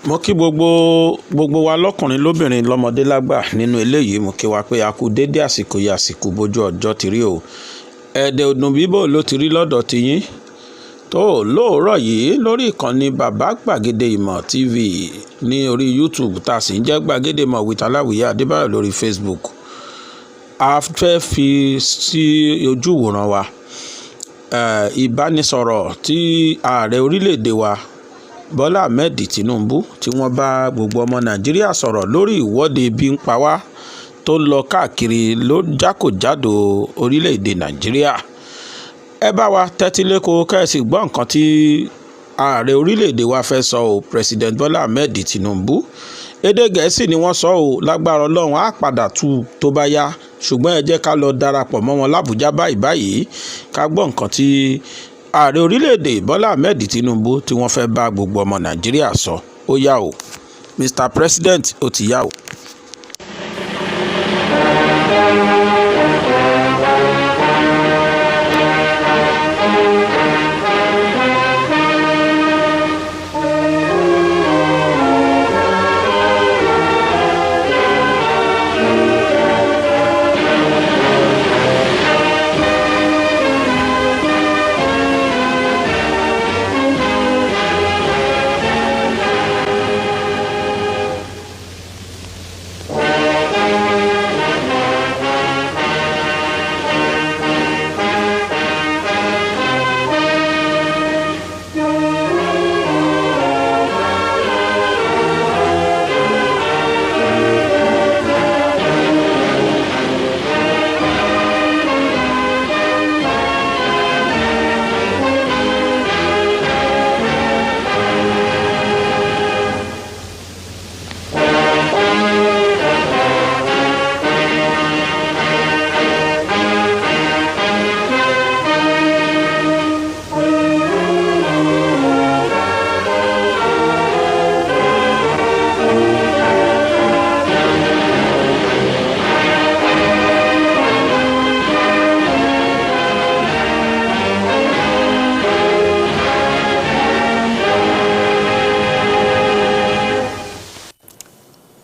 mo kí gbogbo wa lọ́kùnrin lóbìnrin lọ́mọdé lágbà nínú eléyìí mo kí wa pé a kú dédé àsìkò yìí àsìkò bójú ọjọ́ ti rí o ẹ̀ẹ́dẹ̀ ọdún bíbò ló ti rí lọ́dọ̀ tiyín tó lóòrọ̀ yìí lórí ìkànnì bàbá gbàgede ìmọ̀ tv ní orí youtube tá a sì ń jẹ́ gbàgede ìmọ̀ with Aláwìyé Adébáyọ̀ lórí facebook a fẹ́ fi sí ojú ìwòran wa ìbánisọ̀rọ̀ tí ààrẹ orílẹ̀-èdè wa Bọ́lá Ahmed Tinunbu tí wọ́n bá gbogbo ọmọ Nàìjíríà sọ̀rọ̀ lórí ìwọ́de bí ń pa wá tó ń lọ káàkiri ló jákòjádò orílẹ̀-èdè Nàìjíríà. Ẹ bá wa tẹ́tí lẹ́kọ̀ọ́ kẹ́sì gbọ́ nǹkan tí ààrẹ orílẹ̀-èdè wa fẹ́ sọ o President Bọ́lá Ahmed Tinunbu èdè Gẹ̀ẹ́sì ni wọ́n sọ o lágbára Ọlọ́run á padà tú tó bá yá ṣùgbọ́n ẹ jẹ́ ká lọ darapọ̀ mọ́ wọn l'Ábùjá báyìí ká gbọ́ nǹkan tí ààrẹ orílẹ̀-èdè Bọ́lá Ahmed Tinunbu tí wọ́n fẹ́ bá gbogbo ọmọ Nàìjíríà sọ ó yá o Mr. President ó ti yá o.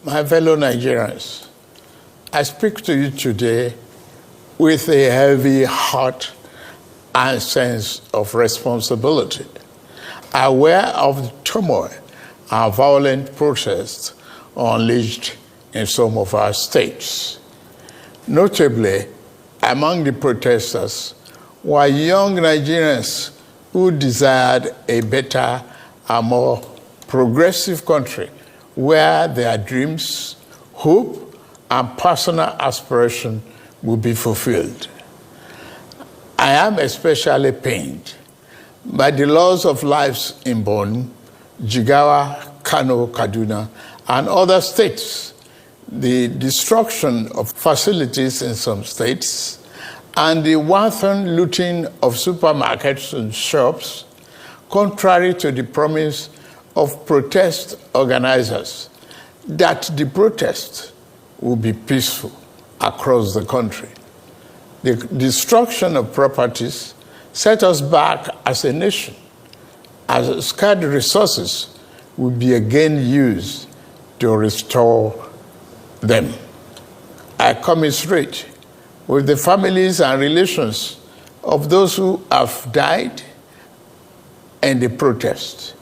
My fellow Nigerians, I speak to you today with a heavy heart and sense of responsibility, aware of the turmoil and violent protests unleashed in some of our states. Notably, among the protesters were young Nigerians who desired a better and more progressive country where their dreams, hope, and personal aspiration will be fulfilled. I am especially pained by the loss of lives in Borno, Jigawa, Kano, Kaduna, and other states, the destruction of facilities in some states, and the wanton looting of supermarkets and shops, contrary to the promise of protest organizers that the protest will be peaceful across the country. The destruction of properties set us back as a nation, as scarce resources will be again used to restore them. I commiserate with the families and relations of those who have died in the protest.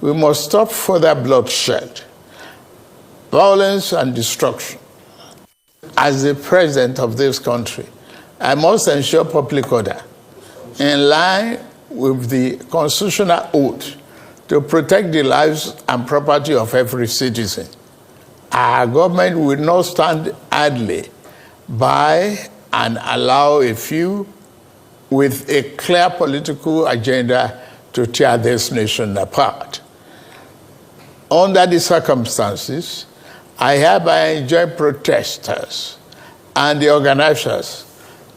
We must stop further bloodshed, violence, and destruction. As the president of this country, I must ensure public order in line with the constitutional oath to protect the lives and property of every citizen. Our government will not stand idly by and allow a few with a clear political agenda to tear this nation apart. Under the circumstances, I hereby enjoin protesters and the organizers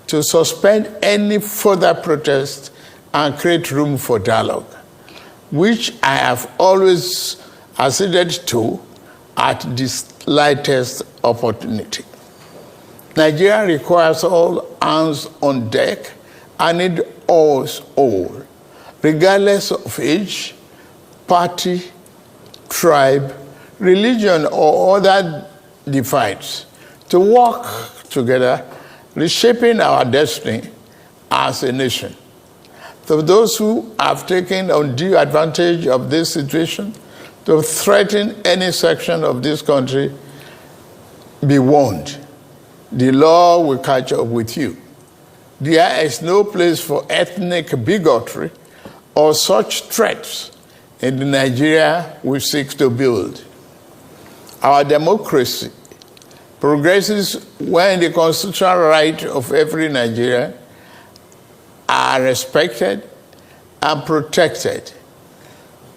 to suspend any further protest and create room for dialogue, which I have always acceded to at the slightest opportunity. Nigeria requires all hands on deck and need us all, regardless of age, party, tribe, religion, or other divides to work together, reshaping our destiny as a nation. To those who have taken undue advantage of this situation to threaten any section of this country, be warned. The law will catch up with you. There is no place for ethnic bigotry or such threats in the Nigeria we seek to build. Our democracy progresses when the constitutional rights of every Nigerian are respected and protected.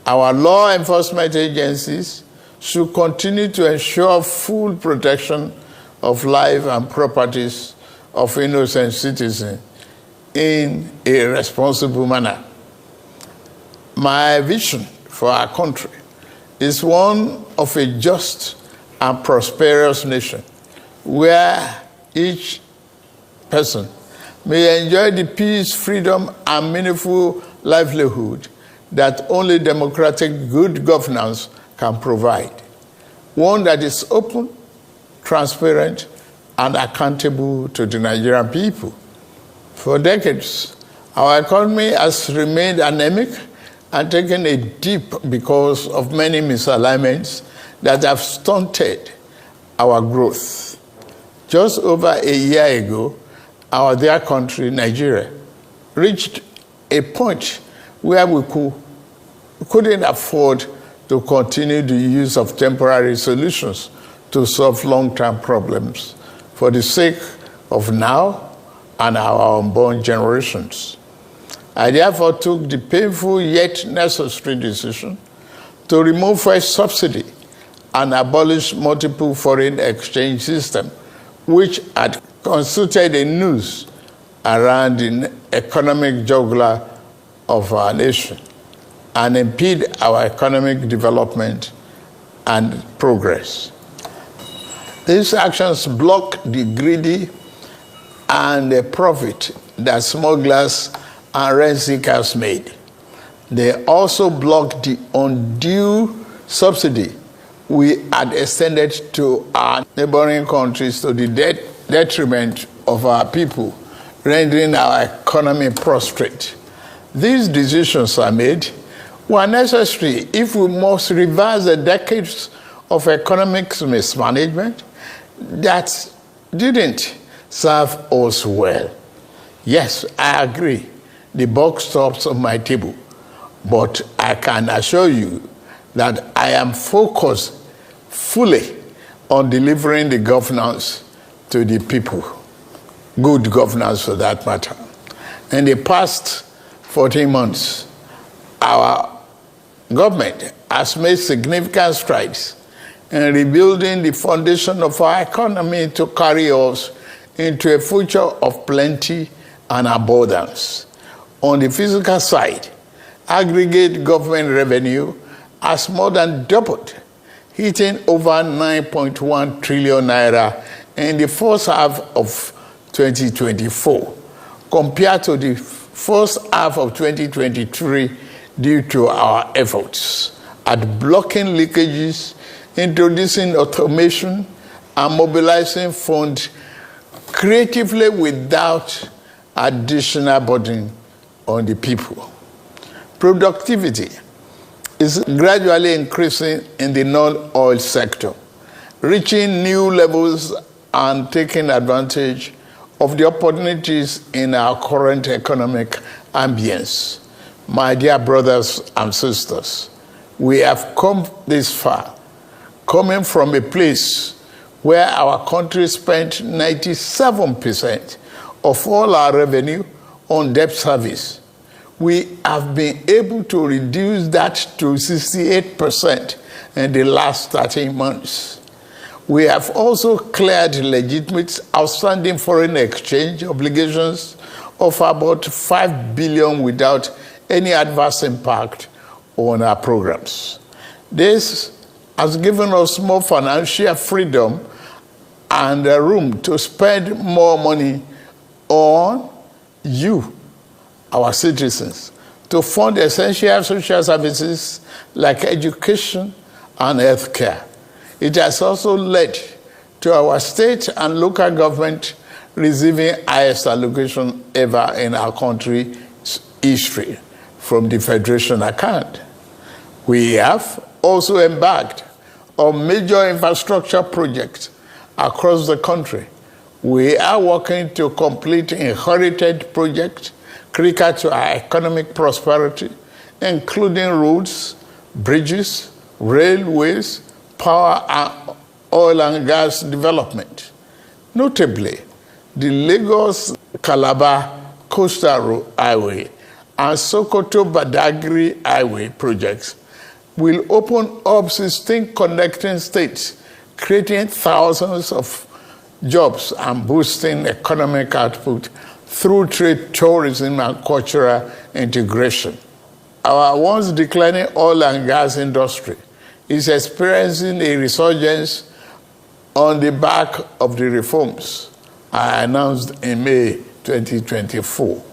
Our law enforcement agencies should continue to ensure full protection of life and properties of innocent citizens in a responsible manner. My vision for our country is one of a just and prosperous nation where each person may enjoy the peace, freedom, and meaningful livelihood that only democratic good governance can provide. One that is open, transparent, and accountable to the Nigerian people. For decades, our economy has remained anemic and taken a dip because of many misalignments that have stunted our growth. Just over a year ago, our dear country, Nigeria, reached a point where we couldn't afford to continue the use of temporary solutions to solve long-term problems for the sake of now and our unborn generations. I therefore took the painful yet necessary decision to remove first subsidy and abolish multiple foreign exchange system, which had constituted a noose around the economic jugular of our nation and impede our economic development and progress. These actions block the greedy and the profit that smugglers and rent seekers made. They also block the undue subsidy we had extended to our neighboring countries to the detriment of our people, rendering our economy prostrate. These decisions are made were necessary if we must reverse the decades of economic mismanagement that didn't serve us well. Yes, I agree, the buck stops on my table, but I can assure you that I am focused fully on delivering the governance to the people, good governance for that matter. In the past 14 months, our government has made significant strides in rebuilding the foundation of our economy to carry us into a future of plenty and abundance. On the physical side, aggregate government revenue has more than doubled, hitting over 9.1 trillion naira in the first half of 2024, compared to the first half of 2023 due to our efforts at blocking leakages, introducing automation, and mobilizing funds creatively without additional burden on the people. Productivity is gradually increasing in the non-oil sector, reaching new levels and taking advantage of the opportunities in our current economic ambience. My dear brothers and sisters, we have come this far, coming from a place where our country spent 97% of all our revenue on debt service. We have been able to reduce that to 68% in the last 13 months. We have also cleared legitimate outstanding foreign exchange obligations of about 5 billion without any adverse impact on our programs. This has given us more financial freedom and room to spend more money on you, our citizens, to fund essential social services like education and health care. It has also led to our state and local government receiving highest allocation ever in our country's history from the Federation account. We have also embarked on major infrastructure projects across the country. We are working to complete inherited projects critical to our economic prosperity, including roads, bridges, railways, power, and oil and gas development. Notably, the Lagos-Calabar Coastal Highway and Sokoto-Badagry Highway projects will open up 16 connecting states, creating thousands of jobs and boosting economic output through trade, tourism, and cultural integration. Our once declining oil and gas industry is experiencing a resurgence on the back of the reforms I announced in May 2024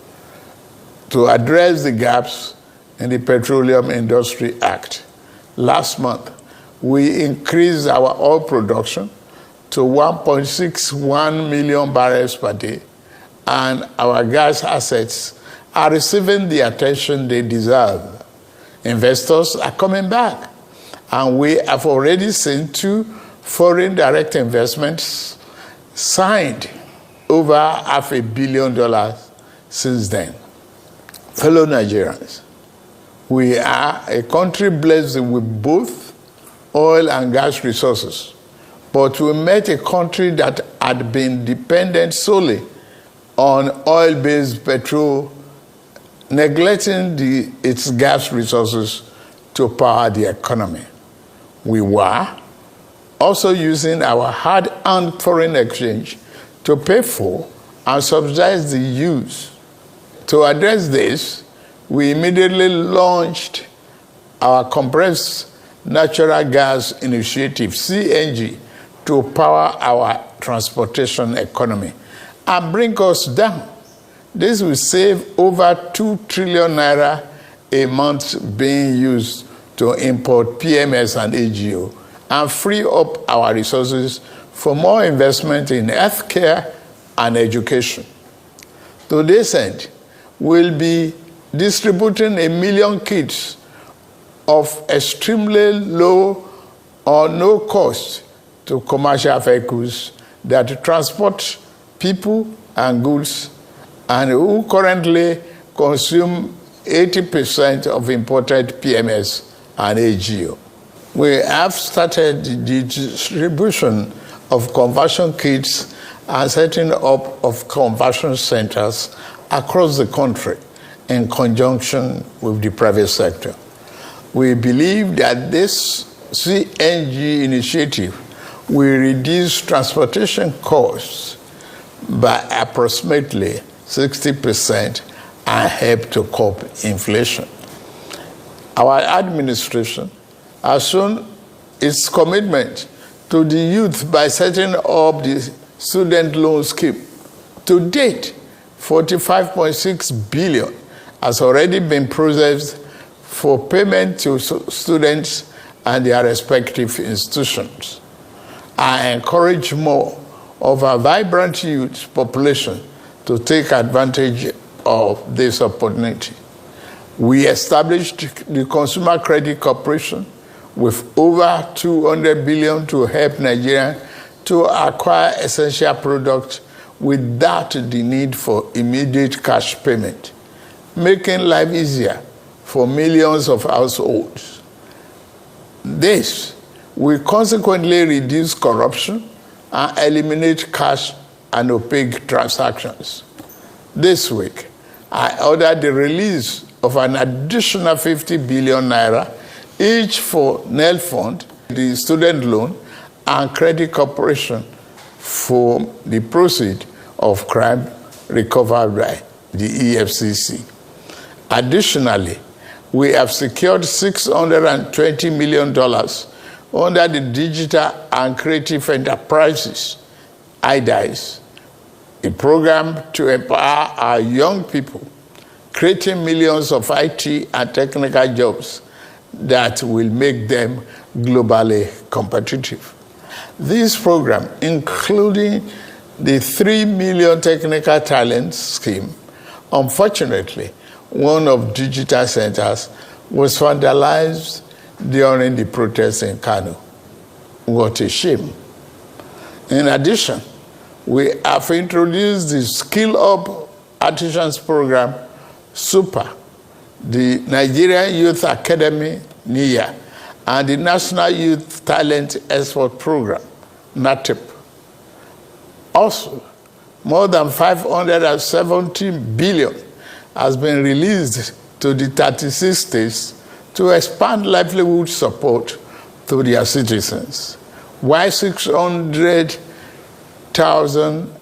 to address the gaps in the Petroleum Industry Act. Last month, we increased our oil production to 1.61 million barrels per day, and our gas assets are receiving the attention they deserve. Investors are coming back, and we have already seen 2 foreign direct investments signed over $500 million since then. Fellow Nigerians, we are a country blessed with both oil and gas resources, but we met a country that had been dependent solely on oil-based petrol, neglecting its gas resources to power the economy. We were also using our hard-earned foreign exchange to pay for and subsidize the use. To address this, we immediately launched our compressed natural gas initiative, CNG, to power our transportation economy and bring us down. This will save over 2 trillion naira a month being used to import PMS and AGO and free up our resources for more investment in healthcare and education. To this end, we'll be distributing 1 million kits of extremely low or no cost to commercial vehicles that transport people and goods and who currently consume 80% of imported PMS and AGO. We have started the distribution of conversion kits and setting up of conversion centers across the country in conjunction with the private sector. We believe that this CNG initiative will reduce transportation costs by approximately 60% and help to curb inflation. Our administration has shown its commitment to the youth by setting up the student loan scheme. To date, 45.6 billion has already been processed for payment to students and their respective institutions. I encourage more of our vibrant youth population to take advantage of this opportunity. We established the Consumer Credit Corporation with over 200 billion to help Nigerians to acquire essential products without the need for immediate cash payment, making life easier for millions of households. This will consequently reduce corruption and eliminate cash and opaque transactions. This week, I ordered the release of an additional 50 billion naira, each for NEL Fund, the student loan, and Credit Corporation for the proceeds of crime recovered by the EFCC. Additionally, we have secured $620 million under the Digital and Creative Enterprises, IDICE, a program to empower our young people, creating millions of IT and technical jobs that will make them globally competitive. This program, including the 3 million technical talent scheme, unfortunately, one of digital centers was vandalized during the protests in Kano. What a shame. In addition, we have introduced the Skill Up Artisans Program, SUPER, the Nigerian Youth Academy, NIA, and the National Youth Talent Export Program, NATEP. Also, more than 570 billion has been released to the 36 states to expand livelihood support to their citizens, while 600,000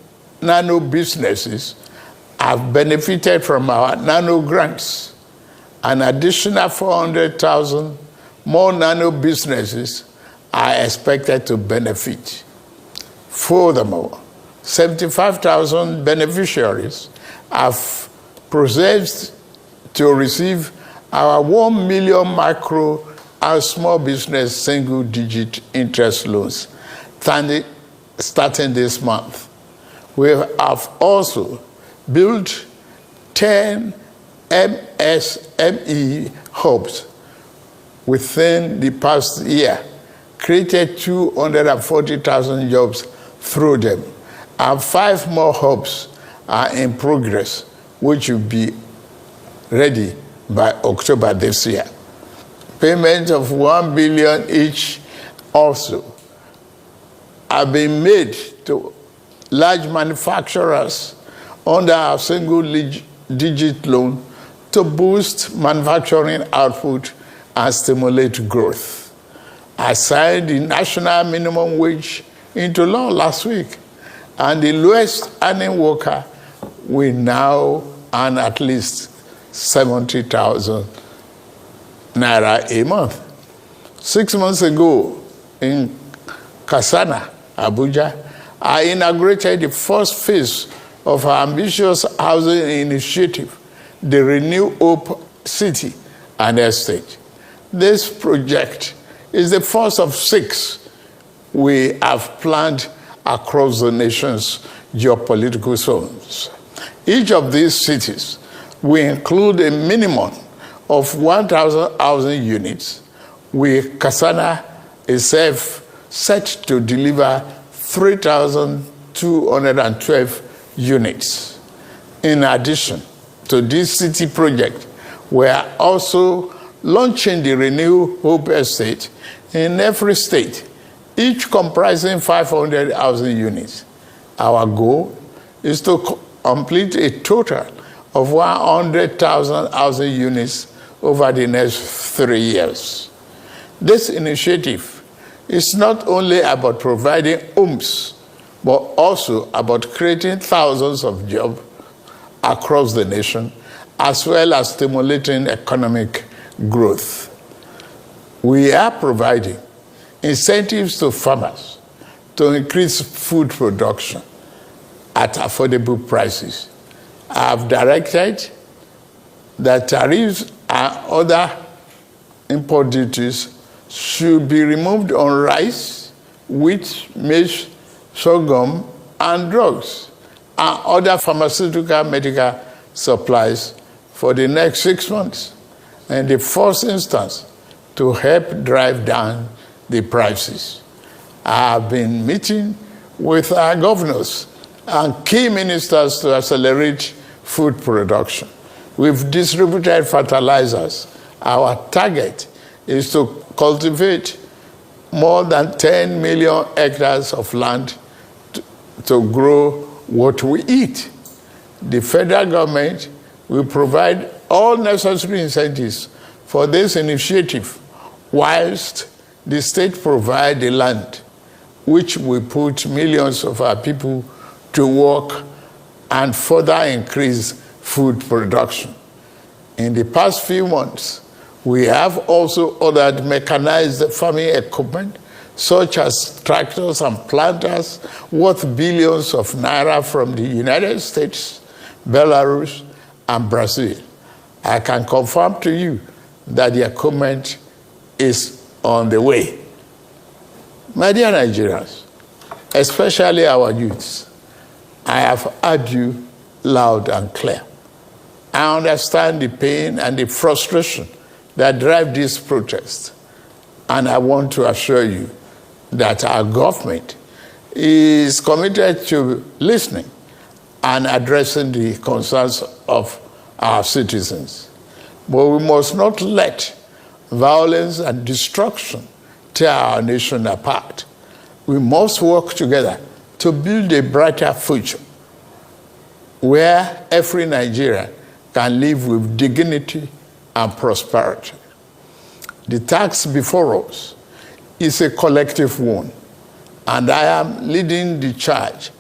nano businesses have benefited from our nano grants. An additional 400,000 more nano businesses are expected to benefit. Furthermore, 75,000 beneficiaries have processed to receive our 1 million micro and small business single-digit interest loans starting this month. We have also built 10 MSME hubs within the past year, created 240,000 jobs through them, and 5 more hubs are in progress, which will be ready by October this year. Payments of 1 billion each also have been made to large manufacturers under our single-digit loan to boost manufacturing output and stimulate growth. I signed the national minimum wage into law last week, and the lowest earning worker will now earn at least 70,000 naira a month. 6 months ago in Kasana, Abuja, I inaugurated the first phase of our ambitious housing initiative, the Renew Hope City and Estate. This project is the first of 6 we have planned across the nation's geopolitical zones. Each of these cities will include a minimum of 1,000 housing units, with Kasana itself set to deliver 3,212 units. In addition to this city project, we are also launching the Renew Hope Estate in every state, each comprising 500 housing units. Our goal is to complete a total of 100,000 housing units over the next 3 years. This initiative is not only about providing homes, but also about creating thousands of jobs across the nation, as well as stimulating economic growth. We are providing incentives to farmers to increase food production at affordable prices. I have directed that tariffs and other import duties should be removed on rice, wheat, maize, sorghum, and drugs, and other pharmaceutical medical supplies for the next 6 months, in the first instance, to help drive down the prices. I have been meeting with our governors and key ministers to accelerate food production. We've distributed fertilizers. Our target is to cultivate more than 10 million hectares of land to grow what we eat. The federal government will provide all necessary incentives for this initiative, whilst the state provide the land, which will put millions of our people to work and further increase food production. In the past few months, we have also ordered mechanized farming equipment, such as tractors and planters, worth billions of naira from the United States, Belarus, and Brazil. I can confirm to you that the equipment is on the way. My dear Nigerians, especially our youths, I have heard you loud and clear. I understand the pain and the frustration that drive this protest. And I want to assure you that our government is committed to listening and addressing the concerns of our citizens. But we must not let violence and destruction tear our nation apart. We must work together to build a brighter future where every Nigerian can live with dignity and prosperity. The task before us is a collective one, and I am leading the charge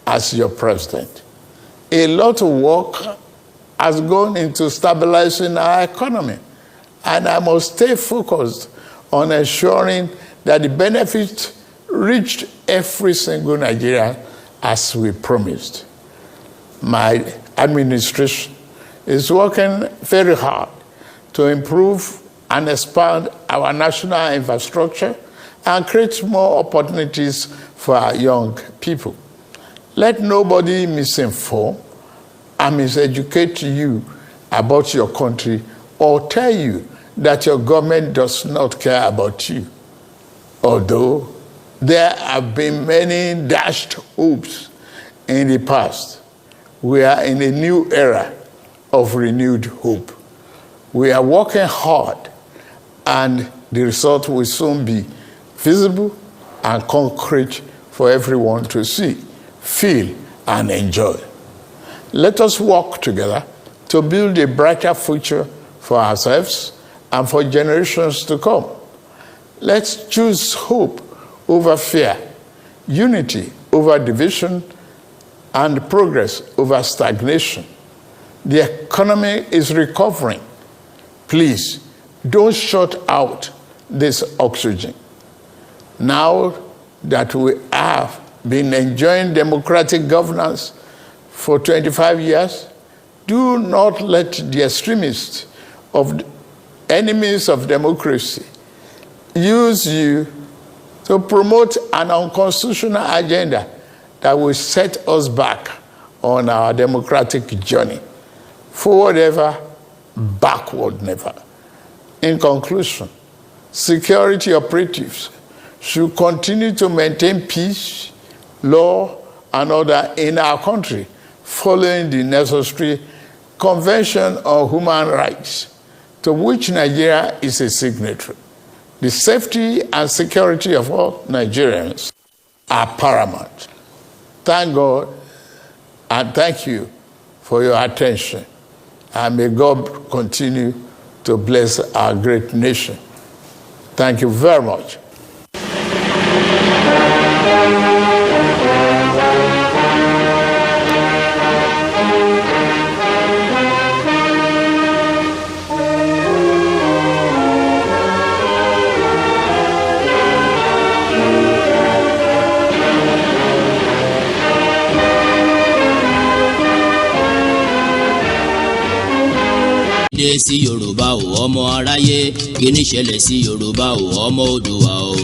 as your president. A lot of work has gone into stabilizing our economy, and I must stay focused on ensuring that the benefits reached every single Nigerian as we promised. My administration is working very hard to improve and expand our national infrastructure and create more opportunities for our young people. Let nobody misinform and miseducate you about your country or tell you that your government does not care about you. Although there have been many dashed hopes in the past, we are in a new era of renewed hope. We are working hard, and the result will soon be visible and concrete for everyone to see, feel, and enjoy. Let us work together to build a brighter future for ourselves and for generations to come. Let's choose hope over fear, unity over division, and progress over stagnation. The economy is recovering. Please, don't shut out this oxygen. Now that we have been enjoying democratic governance for 25 years, do not let the extremists of enemies of democracy use you to promote an unconstitutional agenda that will set us back on our democratic journey. Forward ever, backward never. In conclusion, security operatives should continue to maintain peace, law, and order in our country, following the necessary Convention on Human Rights, to which Nigeria is a signatory. The safety and security of all Nigerians are paramount. Thank God and thank you for your attention. And may God continue to bless our great nation. Thank you very much. dé sí Yorùbá o ọmọ aráyé kí ní ṣẹlẹ̀ sí Yorùbá o ọmọ Oòduà o.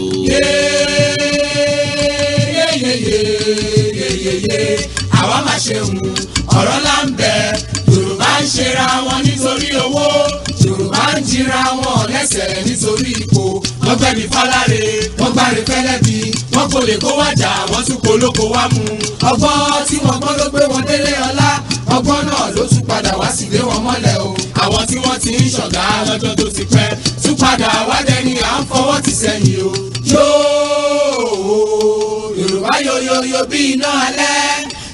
àwa máa ṣeun ọ̀rọ̀ là ń bẹ Yorùbá ń ṣera wọn nítorí owó Yorùbá ń jìra wọn lẹ́sẹ̀ nítorí ipò wọ́n gbẹ̀bí fáláre wọ́n gbáre fẹ́lẹ́bí wọ́n kò lè kó wájà wọ́n tún kó lóko wá mú ọgbọ́n tí wọ́n gbọ́n ló gbé wọn délé ọlá ọgbọ́n náà ló tún padà wá sílé wọn mọ́lẹ̀ o àwọn tí wọ́n ti ń ṣọ̀gá lọ́jọ́ tó ti pẹ́ tún padà wá dẹni à ń fọwọ́ ti sẹ́yìn o yóò Yorùbá yoyoyo bí iná alẹ́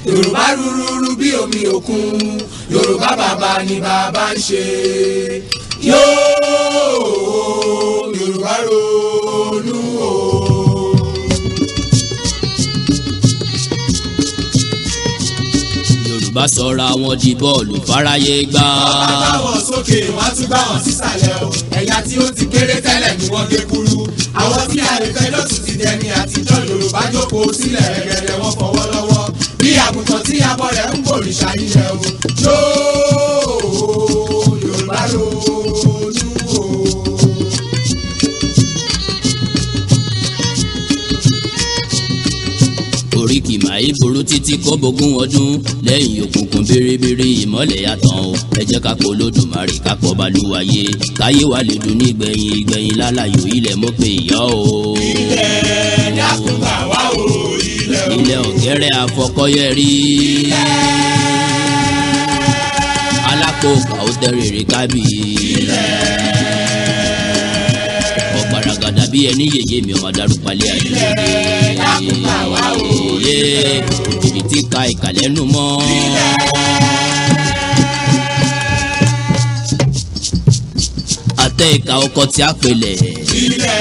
Yorùbá rúrúrú bí omi òkun Yorùbá bàbá ni bàbá ń ṣe yóò Yorùbá ronú o. Yorùbá sọra wọn di bọ́ọ̀lù fáráyé gbá. ọba táwọn sókè wọ́n tún bá wọn sísàlẹ̀ o ẹ̀yà tí ó ti kéré tẹ́lẹ̀ ni wọ́n gé kúrú àwọn tí àrèfẹ́ lọ́tún ti dẹni àtijọ́ Yorùbá jókòó sílẹ̀ rẹ̀gẹ̀dẹ̀ wọn fọwọ́ lọ́wọ́ bí àgùntàn tí abọ́ rẹ̀ ń bòrìṣà ilẹ̀ o yóò Yorùbá ronú o. oríkì máa ń burú títí kó bógún ọdún lẹ́yìn òkùnkùn bèrèbèrè ìmọ́lẹ̀ yàtọ̀ o ẹ jẹ́ ká pọ̀ Olódùmarè ká pọ̀ Balùwàyé káyé wa lè dùn ní ìgbẹ̀yìn lálàyò ilẹ̀ mọ́ pé ìyá o. ilẹ̀ dákun gbà wá o ilẹ̀ o. ilẹ̀ ọ̀gẹ́rẹ́ àfọkọ́yẹrí. alákòókà ó tẹ́rẹ̀ẹ́rẹ́ kábì. ọ̀gbaragàdà bí ẹni yèyé mi ọmọ darúpalẹ̀ àdúgbò. ilẹ̀ dákun gbà wá o. òjijì tí ka ìkàlẹ́nu mọ́. àtẹ ìka ọkọ tí a pèlè. ilẹ̀